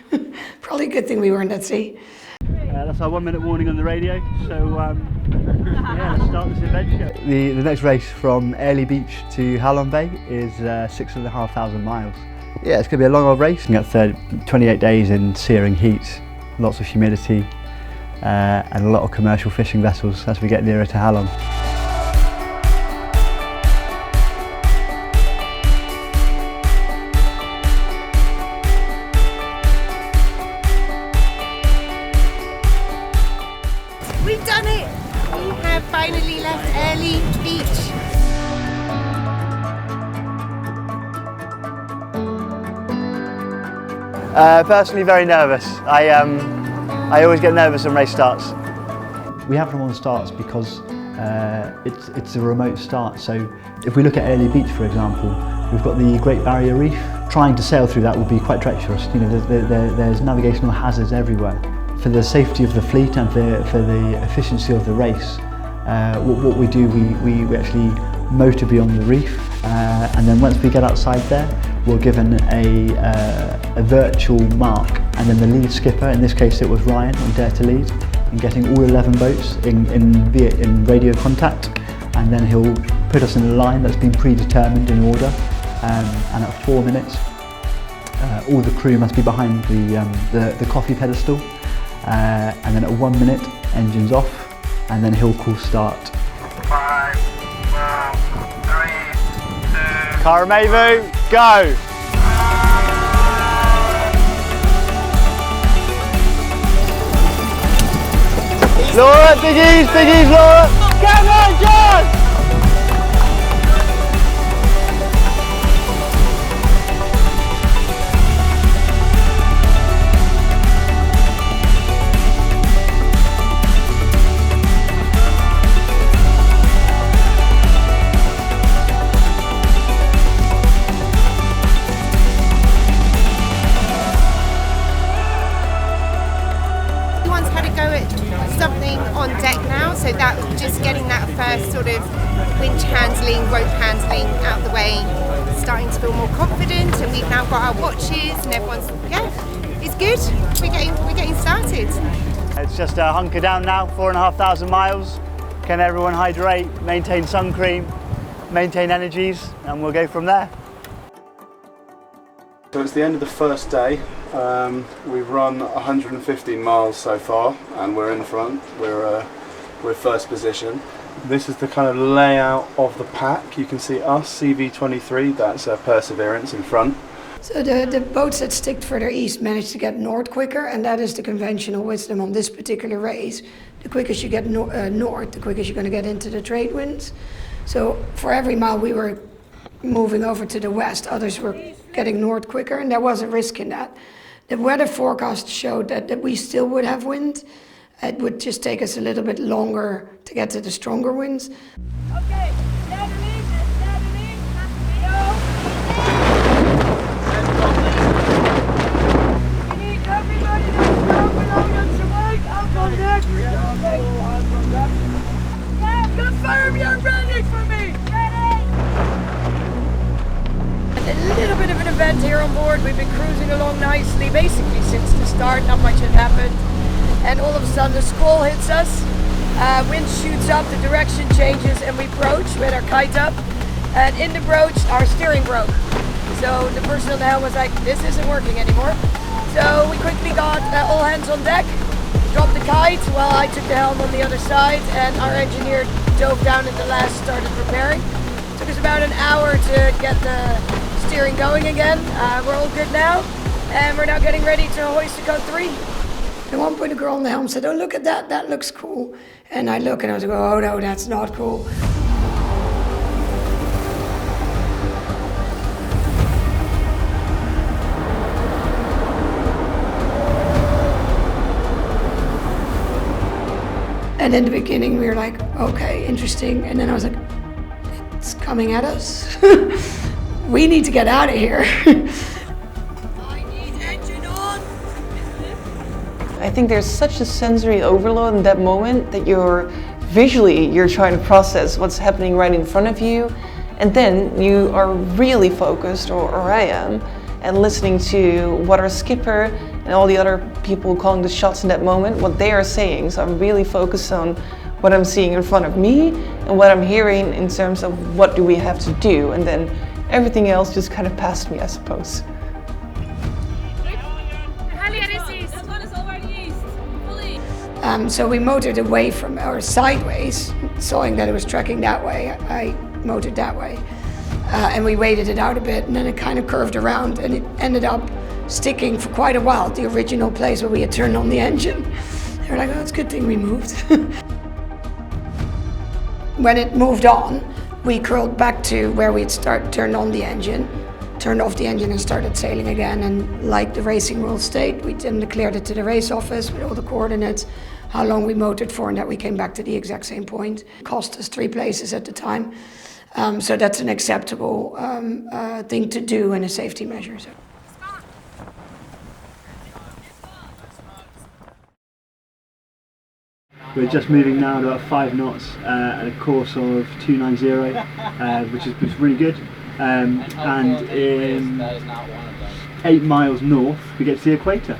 Probably a good thing we weren't at sea. That's our 1 minute warning on the radio, so yeah, let's start this adventure. The next race from Airlie Beach to Halong Bay is 6,500 miles. Yeah, it's going to be a long old race. We've got 28 days in searing heat, lots of humidity, and a lot of commercial fishing vessels as we get nearer to Halong. We've done it! We have finally left Airlie Beach. Personally, very nervous. I always get nervous when race starts. We have them on starts because it's a remote start. So if we look at Airlie Beach, for example, we've got the Great Barrier Reef. Trying to sail through that would be quite treacherous. You know, there's navigational hazards everywhere. For the safety of the fleet and for the efficiency of the race, what we do, we actually motor beyond the reef, and then once we get outside there, we're given a virtual mark, and then the lead skipper, in this case it was Ryan on Dare to Lead, in getting all 11 boats in radio contact, and then he'll put us in a line that's been predetermined in order, and at 4 minutes, all the crew must be behind the coffee pedestal. And then at 1 minute, engines off, and then he'll call start. 5, 4, 3, 2. Karamavu, go! Laura, big ease, Laura! Come on, John! Something on deck now, so that just getting that first sort of winch handling, rope handling out the way, starting to feel more confident, and we've now got our watches and everyone's, yeah, it's good. We're getting started. It's just a hunker down now, 4,500 miles. Can everyone hydrate, maintain sun cream, maintain energies, and we'll go from there. So it's the end of the first day. We've run 115 miles so far, and we're in front. We're first position. This is the kind of layout of the pack. You can see us, CV23, that's Perseverance in front. So the boats that stick further east manage to get north quicker, and that is the conventional wisdom on this particular race. The quicker you get north, the quicker you're going to get into the trade winds. So for every mile we were moving over to the west, others were getting north quicker, and there was a risk in that. The weather forecast showed that we still would have wind. It would just take us a little bit longer to get to the stronger winds. Okay, steadily, we need everybody that's down below them to wake up on deck. Yeah, confirm you're ready for me. A little bit of an event here on board. We've been cruising along nicely, basically since the start. Not much had happened, and all of a sudden the squall hits us. Wind shoots up, the direction changes, and we broach with our kite up. And in the broach, our steering broke. So the person on the helm was like, this isn't working anymore. So we quickly got all hands on deck, dropped the kite while I took the helm on the other side, and our engineer dove down in the last, started repairing. Took us about an hour to get the steering going again. We're all good now, and we're now getting ready to hoist to code 3. At one point a girl on the helm said, oh look at that, that looks cool. And I look and I was like, oh no, that's not cool. And in the beginning we were like, okay, interesting. And then I was like, it's coming at us. We need to get out of here. I think there's such a sensory overload in that moment that you're trying to process what's happening right in front of you, and then you are really focused, or I am, and listening to what our skipper and all the other people calling the shots in that moment, what they are saying. So I'm really focused on what I'm seeing in front of me and what I'm hearing in terms of what do we have to do, and then everything else just kind of passed me, I suppose. So we motored away from, or sideways, sawing that it was tracking that way. I motored that way. And we waited it out a bit, and then it kind of curved around, and it ended up sticking for quite a while at the original place where we had turned on the engine. They were like, oh, it's a good thing we moved. When it moved on, we curled back to where we'd turned on the engine, turned off the engine and started sailing again. And like the racing rules state, we then declared it to the race office with all the coordinates, how long we motored for, and that we came back to the exact same point. It cost us 3 places at the time. So that's an acceptable thing to do and a safety measure. So. We're just moving now to about 5 knots at a course of 290, which is really good. And in 8 miles north, we get to the equator.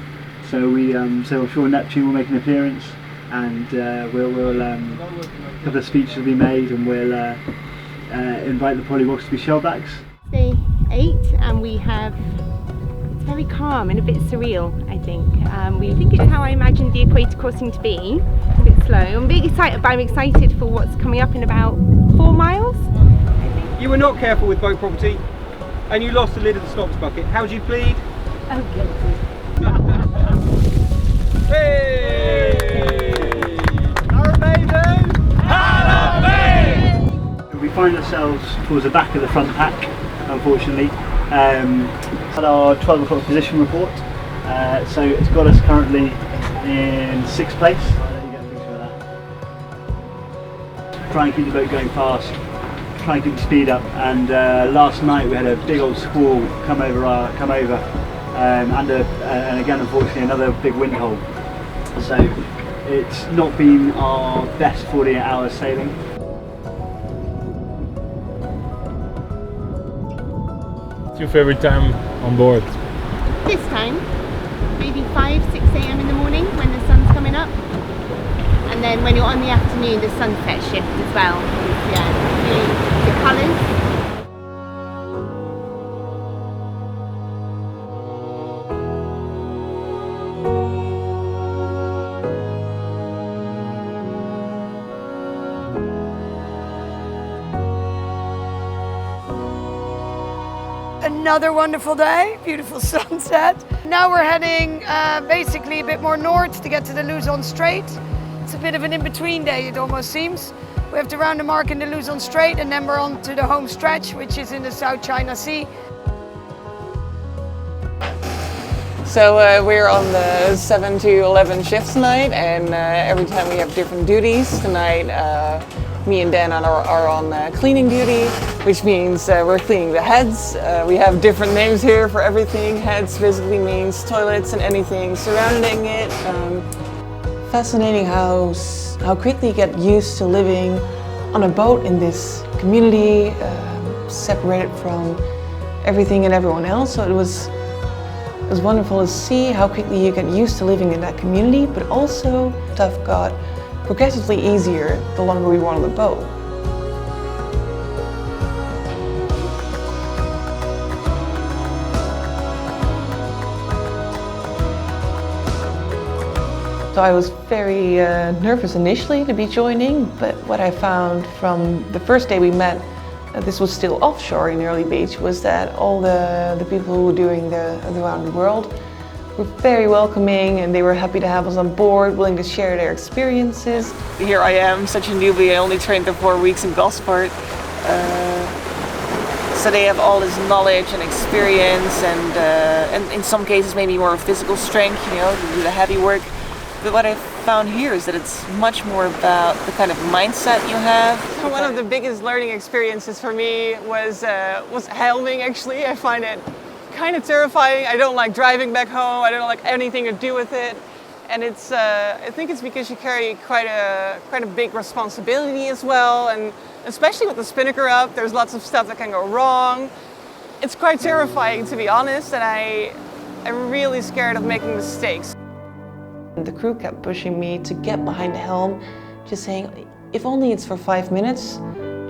So we sail offshore Neptune will make an appearance, and we'll a couple of speeches will be made, and we'll invite the polywalks to be shellbacks. Day 8, and we have, it's very calm and a bit surreal, I think. We think it's how I imagined the equator crossing to be, a bit slow. I'm big excited, but I'm excited for what's coming up in about 4 miles. You were not careful with boat property, and you lost the lid of the snops bucket. How do you plead? Oh, guilty. Hey! We find ourselves towards the back of the front pack, unfortunately. At our 12 o'clock position report, so it's got us currently in 6th place. Try and keep the boat going fast, try and keep the speed up, and last night we had a big old squall come over, and again unfortunately another big wind hole. So it's not been our best 48 hours sailing. What's your favorite time on board? This time, maybe 5, 6 a.m. in the morning when the sun's coming up. And then when you're on the afternoon, the sunset shift as well. Yeah, really, the colours. Another wonderful day, beautiful sunset. Now we're heading basically a bit more north to get to the Luzon Strait. It's a bit of an in-between day, it almost seems. We have to round the mark in the Luzon Strait, and then we're on to the home stretch, which is in the South China Sea. So we're on the 7 to 11 shifts tonight, and every time we have different duties. Tonight me and Dan are on cleaning duty, which means we're cleaning the heads. We have different names here for everything. Heads basically means toilets and anything surrounding it. Fascinating how quickly you get used to living on a boat in this community, separated from everything and everyone else. So it was wonderful to see how quickly you get used to living in that community, but also stuff got progressively easier the longer we were on the boat. So I was very nervous initially to be joining, but what I found from the first day we met, this was still offshore in Airlie Beach, was that all the people who were doing around the world were very welcoming, and they were happy to have us on board, willing to share their experiences. Here I am, such a newbie. I only trained there 4 weeks in Gosport. So they have all this knowledge and experience, and in some cases maybe more physical strength, you know, to do the heavy work. But what I found here is that it's much more about the kind of mindset you have. One of the biggest learning experiences for me was helming, actually. I find it kind of terrifying. I don't like driving back home. I don't like anything to do with it. And it's, I think it's because you carry quite a big responsibility as well. And especially with the spinnaker up, there's lots of stuff that can go wrong. It's quite terrifying, to be honest, and I'm really scared of making mistakes. The crew kept pushing me to get behind the helm, just saying, if only it's for 5 minutes,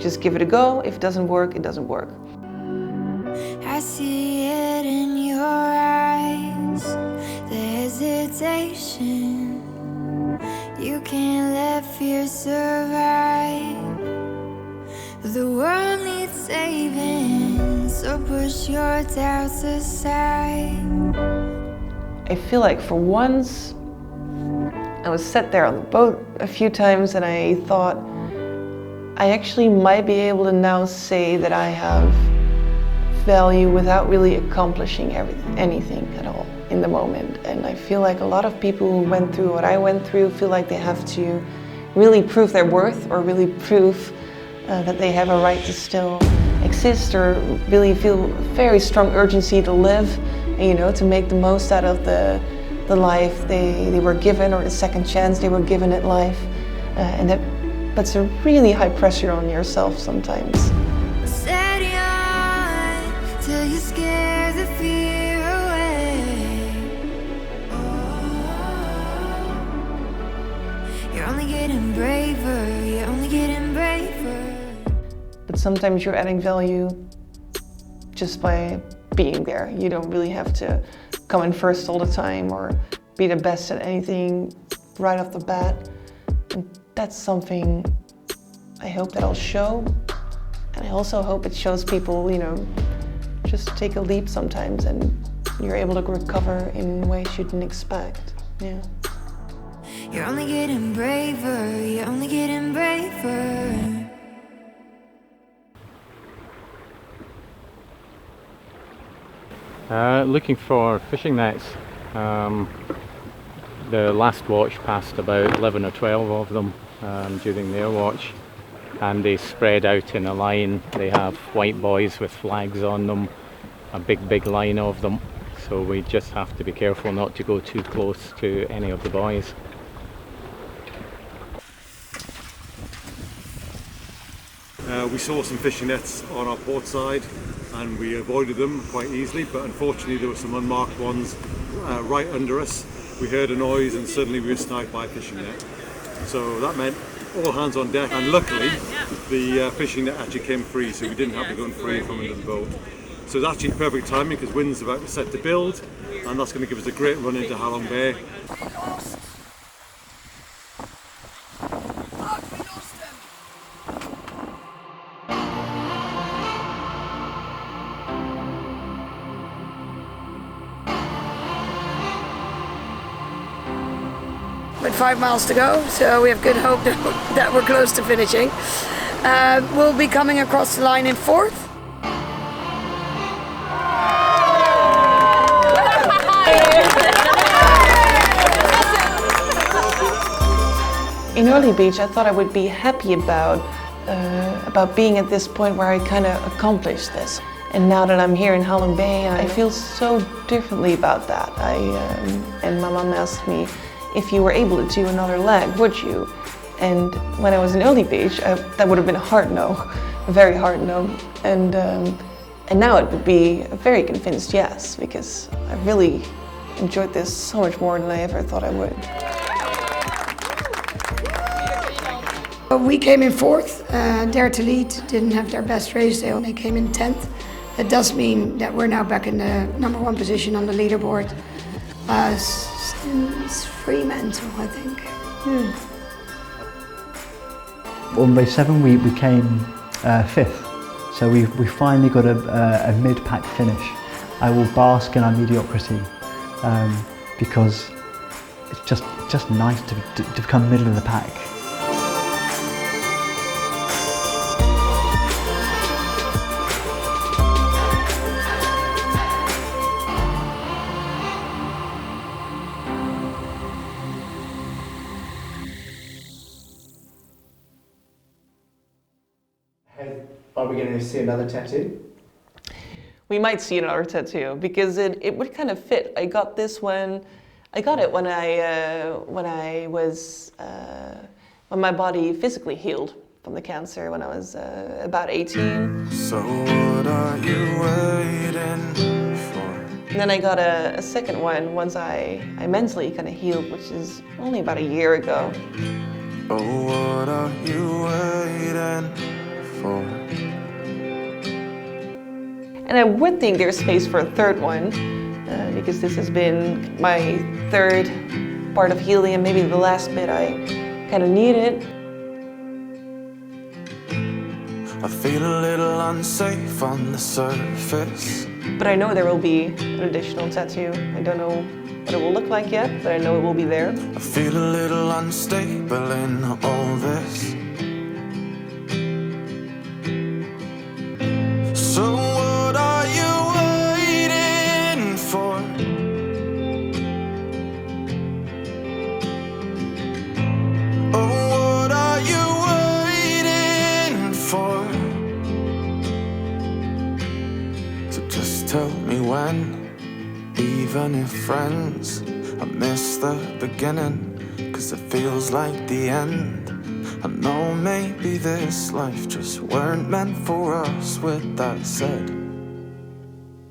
just give it a go. If it doesn't work, it doesn't work. I see it in your eyes, the hesitation. You can't let fear survive. The world needs saving, so push your doubts aside. I feel like for once, I was sat there on the boat a few times and I thought, I actually might be able to now say that I have value without really accomplishing anything at all in the moment. And I feel like a lot of people who went through what I went through feel like they have to really prove their worth, or really prove that they have a right to still exist, or really feel a very strong urgency to live, and, you know, to make the most out of the life they were given, or the second chance they were given at life. And that puts a really high pressure on yourself sometimes. Steady on till you scare the fear away. You're only getting braver, you're only getting braver. But sometimes you're adding value just by being there. You don't really have to come in first all the time or be the best at anything right off the bat. And that's something I hope that I'll show. And I also hope it shows people, you know, just take a leap sometimes and you're able to recover in ways you didn't expect. Yeah. You're only getting braver, you're only getting braver. Looking for fishing nets. The last watch passed about 11 or 12 of them during their watch, and they spread out in a line. They have white buoys with flags on them, a big line of them, so we just have to be careful not to go too close to any of the buoys. We saw some fishing nets on our port side and we avoided them quite easily, but unfortunately there were some unmarked ones right under us. We heard a noise and suddenly we were sniped by a fishing net. So that meant all hands on deck, and luckily the fishing net actually came free, so we didn't have to go free from under the boat. So it's actually perfect timing because wind's about to set to build, and that's going to give us a great run into Halong Bay. With 5 miles to go, so we have good hope that we're close to finishing. We'll be coming across the line in 4th. In Airlie Beach, I thought I would be happy about being at this point where I kind of accomplished this. And now that I'm here in Halong Bay, I feel so differently about that. And my mom asked me, if you were able to do another leg, would you? And when I was in Airlie Beach, that would have been a hard no, a very hard no. And now it would be a very convinced yes, because I really enjoyed this so much more than I ever thought I would. We came in 4th, Dare to Lead didn't have their best race, they only came in 10th. That does mean that we're now back in the #1 position on the leaderboard. Since Fremantle, I think. On race 7 we came 5th, so we finally got a mid-pack finish. I will bask in our mediocrity because it's just nice to become middle of the pack. Are we going to see another tattoo? We might see another tattoo because it would kind of fit. I got this one. I got it when my body physically healed from the cancer when I was about 18. So what are you waiting for? And then I got a second one once I mentally kind of healed, which is only about a year ago. Oh, what are you waiting for? And I would think there's space for a third one, because this has been my third part of healing and maybe the last bit I kind of needed. I feel a little unsafe on the surface. But I know there will be an additional tattoo. I don't know what it will look like yet, but I know it will be there. I feel a little unstable in all this. So what are you waiting for? Oh, what are you waiting for? So just tell me when, even if friends, I miss the beginning, 'cause it feels like the end. I know maybe this life just weren't meant for us. With that said,